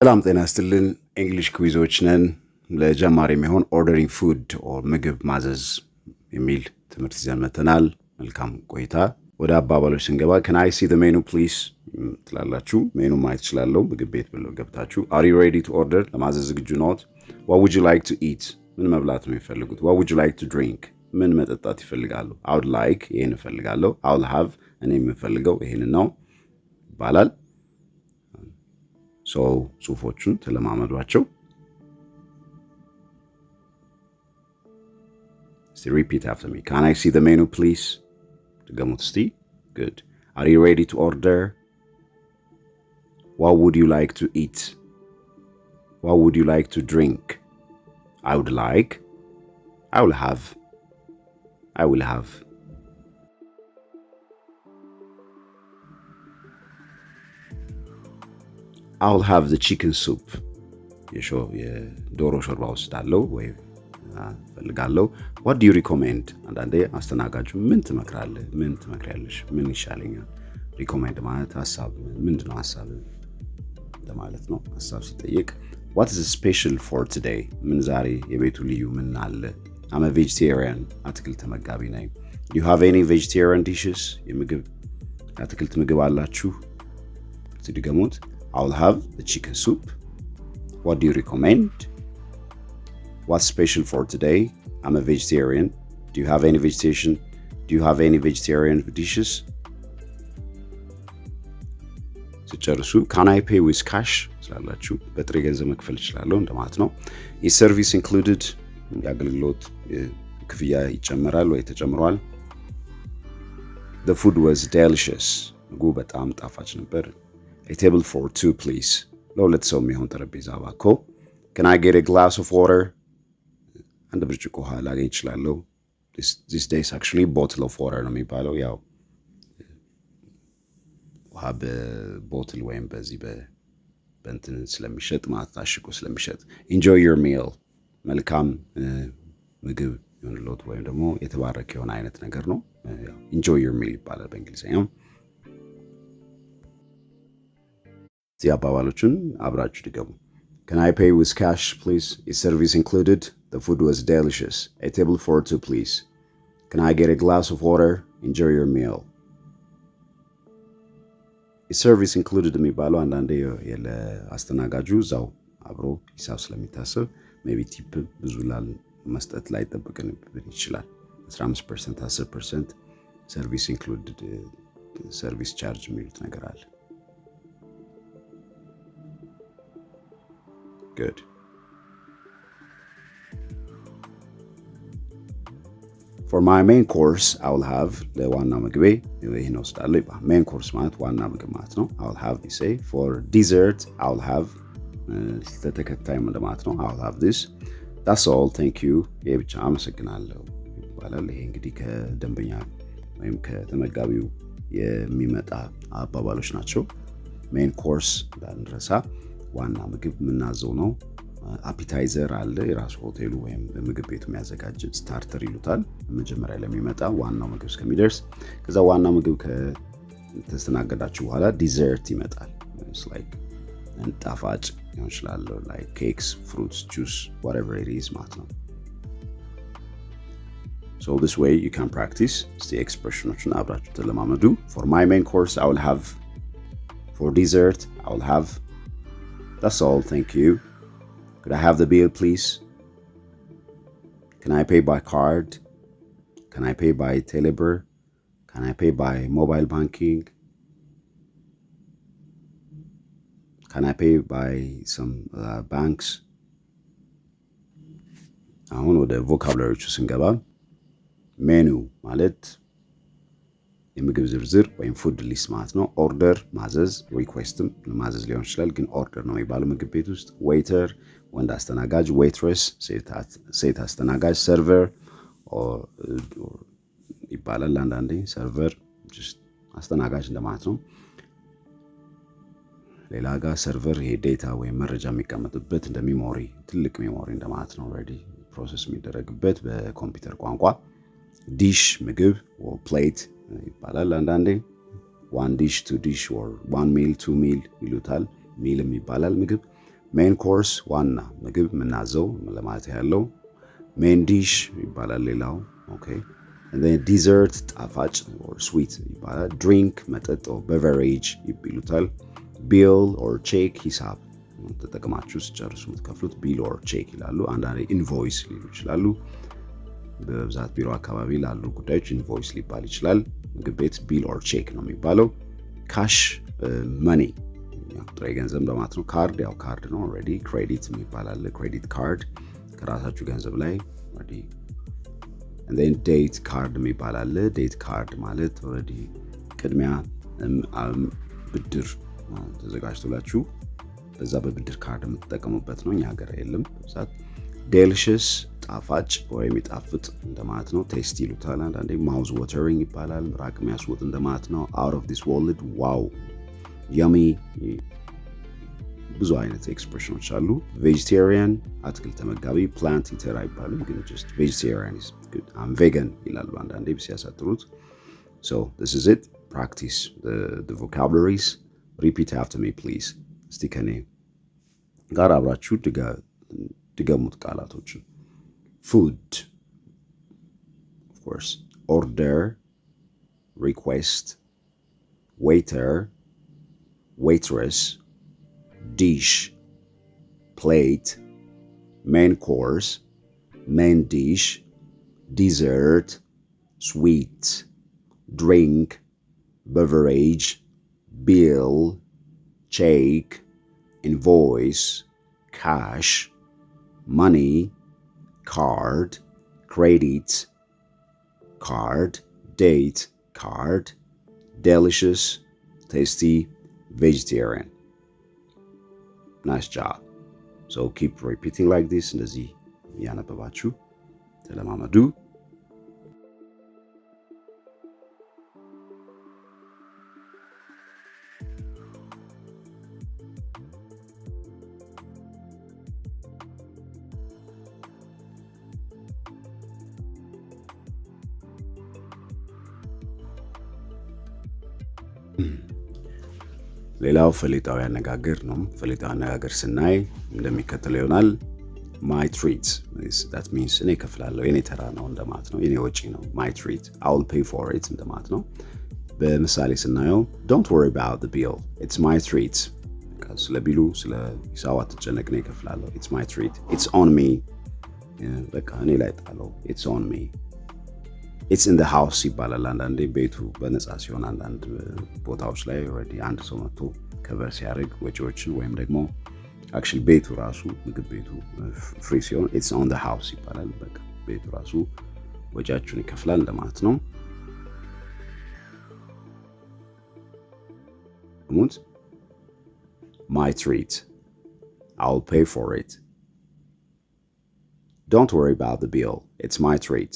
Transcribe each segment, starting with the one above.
ሰላም ጤና ይስጥልን። እንግሊሽ ኩዊዞች ነን። ለጀማሪ የሚሆን ኦርደሪንግ ፉድ ኦር ምግብ ማዘዝ የሚል ትምህርት ይዘን መጥተናል። መልካም ቆይታ። ወደ አባባሎች ስንገባ can I see the menu please ትላላችሁ። ሜኑ ማየት እችላለሁ። ምግብ ቤት ብለው ገብታችሁ are you ready to order ለማዘዝ ዝግጁ ነዎት? what would you like to eat ምን መብላት ነው የሚፈልጉት? what would you like to drink ምን መጠጣት ይፈልጋሉ? I would like ይሄን እፈልጋለሁ። I will have እኔ የምፈልገው ይሄን ነው ይባላል። So ጽሁፎቹን ተለማመዷቸው። So repeat after me. Can I see the menu please? ድገሙት እስቲ. Good. Are you ready to order? What would you like to eat? What would you like to drink? I would like. I will have. I will have. I'll have the chicken soup. የዶሮ ሾርባ ወስዳለሁ ወይ ፈልጋለሁ። What do you recommend? አንዳንዴ አስተናጋጁ ምን ትመክራለህ? ምን ትመክሪያለሽ? ምን ይሻለኛል? ሪኮሜንድ ማለት ሐሳብ ምንድነው ሐሳብ ለማለት ነው። ሐሳብ ሲጠይቅ What is special for today? ምን ዛሬ የቤቱ ልዩ ምን አለ? I'm a vegetarian. አትክልት ተመጋቢ ነኝ. Do you have any vegetarian dishes? የምግብ አትክልት ምግብ አላችሁ? ትድገሙት. I'll have the chicken soup. What do you recommend? What's special for today? I'm a vegetarian. Do you have any vegetation? Do you have any vegetarian dishes? ሲጨርሱ can I pay with cash ስላላችሁ በጥሬ ገንዘብ መክፈል እችላለሁ እንደማለት ነው። Is service included? የአገልግሎት ክፍያ ይጨመራል ወይ ተጨምሯል? The food was delicious. ምግቡ በጣም ጣፋጭ ነበር። A table for two please. ለሁለት ሰው የሚሆን ጠረጴዛ እባክዎ። Can I get a glass of water? አንድ ብርጭቆ ውሃ ላገኝ እችላለሁ። These days actually bottle of water ነው የሚባለው። ያው ውሃ በቦትል ወይም በዚህ በእንትን ስለሚሸጥ ማለት ታሽጎ ስለሚሸጥ። Enjoy your meal. መልካም ምግብ ይሁንልዎት ወይም ደግሞ የተባረከ የሆነ አይነት ነገር ነው። Enjoy your meal ይባላል በእንግሊዝኛው። እዚህ አባባሎቹን አብራችሁ ድገሙ። Can I pay with cash please? Is service included? The food was delicious. A table for two please. Can I get a glass of water? Enjoy your meal. Is service included የሚባለው አንዳንዴ ለአስተናጋጁ እዛው አብሮ ሂሳብ ስለሚታሰብ ሜቢ ቲፕ ብዙ መስጠት ላይ ጠብቀን ይችላል። 15% 10% service included service charge የሚሉት ነገር አለ። Good. For my main course, I will have the ዋና ምግቤ ይሄን ወስዳለሁ ይባላል። Main course ማለት ዋና ምግብ ማለት ነው። I will have this say. For dessert, I will have ተከታይ ማለት ነው። I will have this. That's all. Thank you. ይሄ ብቻ አመሰግናለሁ ይባላል። ይሄ እንግዲህ ከደንበኛ ወይም ከተመጋቢው የሚመጣ አባባሎች ናቸው። Main course እንዳንረሳ ዋና ምግብ የምናዘው ነው። አፒታይዘር አለ የራሱ ሆቴሉ ወይም ምግብ ቤቱ የሚያዘጋጅ ስታርተር ይሉታል። መጀመሪያ ለሚመጣ ዋናው ምግብ እስከሚደርስ ከዛ ዋና ምግብ ከተስተናገዳችሁ በኋላ ዲዘርት ይመጣል። It's like ጣፋጭ ሊሆን ይችላል like cakes, fruits, juice, whatever it is ማለት ነው። So this way you can practice the expressions አብራችሁ ተለማመዱ። For my main course I will have. For dessert I will have. That's all, thank you. Could I have the bill, please? Can I pay by card? Can I pay by Telebirr? Can I pay by mobile banking? Can I pay by some banks? አሁን ወደ ቮካብላሪዎቹ ስንገባ ሜኑ ማለት የምግብ ዝርዝር ወይም ፉድ ሊስት ማለት ነው። ኦርደር ማዘዝ፣ ሪኩዌስትም ማዘዝ ሊሆን ይችላል፣ ግን ኦርደር ነው የሚባለው ምግብ ቤት ውስጥ። ዌይተር ወንድ አስተናጋጅ፣ ዌይትረስ ሴት አስተናጋጅ፣ ሰርቨር ይባላል አንዳንዴ። ሰርቨር አስተናጋጅ እንደማለት ነው። ሌላ ጋር ሰርቨር ይሄ ዴታ ወይም መረጃ የሚቀመጥበት እንደ ሚሞሪ ትልቅ ሚሞሪ እንደማለት ነው። ኦልሬዲ ፕሮሰስ የሚደረግበት በኮምፒውተር ቋንቋ። ዲሽ ምግብ ፕሌት ይባላል አንዳንዴ። one dish two dish or one meal two meal ይሉታል። ሚልም ይባላል ምግብ። ሜን ኮርስ ዋና ምግብ ምናዘው ለማለት ያለው ሜን ዲሽ ይባላል ሌላው ኦኬ and then dessert ጣፋጭ or sweet ይባላል drink መጠጥ or beverage ይብሉታል bill or check ሂሳብ ተጠቅማችሁ ሲጨርሱ የምትከፍሉት bill or check ይላሉ አንዳንዴ invoice ሊሉ ይችላሉ በብዛት ቢሮ አካባቢ ላሉ ጉዳዮች invoice ሊባል ይችላል ምግብ ቤት bill or check ነው የሚባለው cash money ጥሬ ገንዘብ ለማለት ነው ካርድ ያው ካርድ ነው ኦሬዲ ክሬዲት የሚባላል ክሬዲት ካርድ ከራሳችሁ ገንዘብ ላይ ኦሬዲ and then date card የሚባላል ዴት ካርድ ማለት ኦሬዲ ቅድሚያ ብድር ተዘጋጅቶላችሁ በዛ በብድር ካርድ የምትጠቀሙበት ነው እኛ ሀገር የለም በዛት delicious ጣፋጭ ወይም የሚጣፍጥ እንደማለት ነው ቴስቲ ይሉታል አንዳንዴ mouth watering ይባላል ምራቅ የሚያስወጥ እንደማለት ነው out of this world wow yummy ብዙ አይነት ኤክስፕሬሽኖች አሉ vegetarian አትክልት ተመጋቢ plant eater አይባልም ግን just vegetarian is good I'm vegan ይላሉ አንዳንዴ ሲያሳጥሩት so this is it practice the vocabularies repeat after me please እስቲ ከኔ ጋር አብራችሁ ድገሙት ቃላቶችን food of course order request waiter waitress dish plate main course main dish dessert sweet drink beverage bill check invoice cash money card credit card date card delicious tasty vegetarian nice job so keep repeating like this እንደዚህ ያነበባችሁ ተለማመዱ ሌላው ፈሊጣዊ አነጋገር ነው ፈሊጣዊ አነጋገር ስናይ እንደሚከተለው ይሆናል my treat that means እኔ ከፍላለሁ የኔ ተራ ነው እንደማለት ነው የኔ ወጪ ነው my treat I will pay for it እንደማለት ነው በምሳሌ ስናየው don't worry about the bill it's my treat ስለ ቢሉ ስለ ሂሳብ አትጨነቅ እኔ ከፍላለሁ it's my treat it's on me በቃ እኔ ላይ ጣለው it's on me it's in the house ይባላል አንዳንዴ ቤቱ በነፃ ሲሆን አንዳንድ ቦታዎች ላይ ኦሬዲ አንድ ሰው መጥቶ ከቨር ሲያደርግ ወጪዎችን ወይም ደግሞ actually ቤቱ ራሱ ምግብ ቤቱ ፍሪ ሲሆን it's on the house ይባላል በቃ ቤቱ ራሱ ወጪያችሁን ይከፍላል እንደማለት ነው my treat I'll pay for it don't worry about the bill it's my treat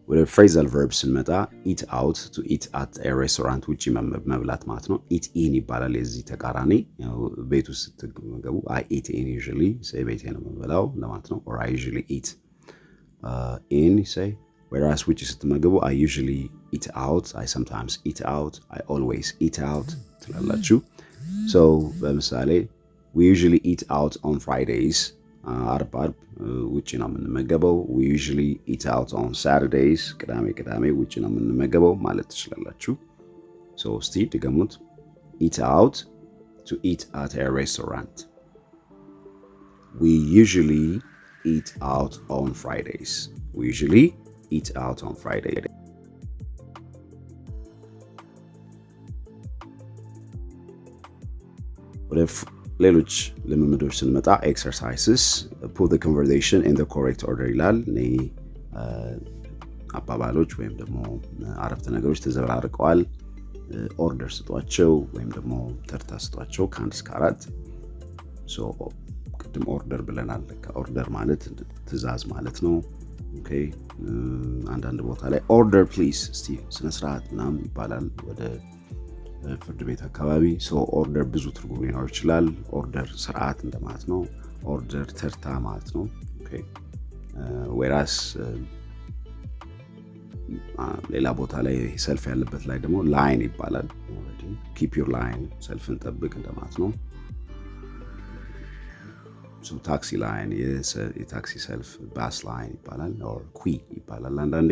ወደ phrasal verb ስንመጣ eat out to eat at a restaurant ውጪ መብላት ማለት ነው eat in ይባላል የዚህ ተቃራኒ ቤት ውስጥ ስትገቡ I eat in usually say ቤቴ ነው የምበላው ለማለት ነው or I usually eat in say whereas ውጪ ስትመገቡ I usually eat out I sometimes eat out I always eat out ትላላችሁ so በምሳሌ we usually eat out on Fridays አርብ ውጪ ነው የምንመገበው we usually eat out on Saturdays ቅዳሜ ውጪ ነው የምንመገበው ማለት ትችላላችሁ so እስቲ ድገሙት eat out to eat at a restaurant we usually eat out on Fridays we usually eat out on Friday ሌሎች ልምምዶች ስንመጣ exercises put the conversation in the correct order ይላል እኔ አባባሎች ወይም ደግሞ አረፍተ ነገሮች ተዘበራርቀዋል ኦርደር ስጧቸው ወይም ደግሞ ተርታ ስጧቸው ከአንድ እስከ አራት so ቅድም ኦርደር ብለናል ኦርደር ማለት ትዕዛዝ ማለት ነው ኦኬ አንዳንድ ቦታ ላይ order please እስቲ ስነ ስርዓት ምናምን ይባላል ወደ ፍርድ ቤት አካባቢ so order ብዙ ትርጉም ሊኖር ይችላል order ስርዓት እንደማለት ነው ኦርደር ተርታ ማለት ነው። ኦኬ whereas ሌላ ቦታ ላይ ሰልፍ ያለበት ላይ ደግሞ ላይን ይባላል። keep your line ሰልፍን ጠብቅ እንደማለት ነው። so ታክሲ ላይን የታክሲ ሰልፍ ባስ ላይን ይባላል or qui ይባላል አንዳንዴ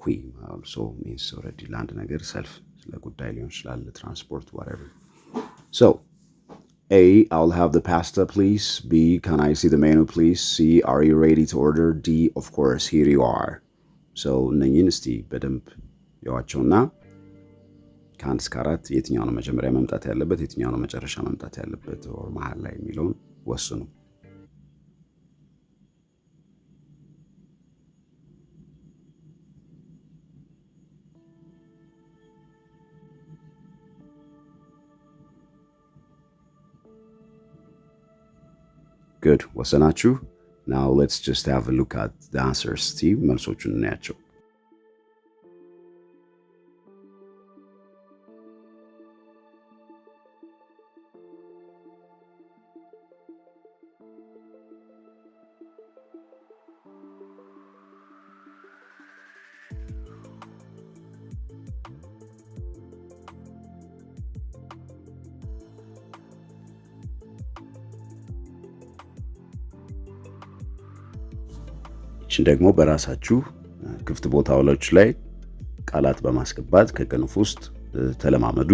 qui also means already ለአንድ ነገር ሰልፍ ለጉዳይ ሊሆን ይችላል ትራንስፖርት whatever so A, I'll have the pasta, please. B, can I see the menu, please? C, are you ready to order? D, of course, here you are. So, እነኝን እስቲ በደንብ ያዋቸውና ከአንድ እስከ አራት የትኛው ነው መጀመሪያ መምጣት ያለበት የትኛው ነው መጨረሻ መምጣት ያለበት or መሃል ላይ የሚለውን ወስኑ። Good. ወሰናችሁ? Now let's just have a look at the answers. See, መልሶቹን እናያቸው። ይህችን ደግሞ በራሳችሁ ክፍት ቦታዎች ላይ ቃላት በማስገባት ከቅንፍ ውስጥ ተለማመዱ።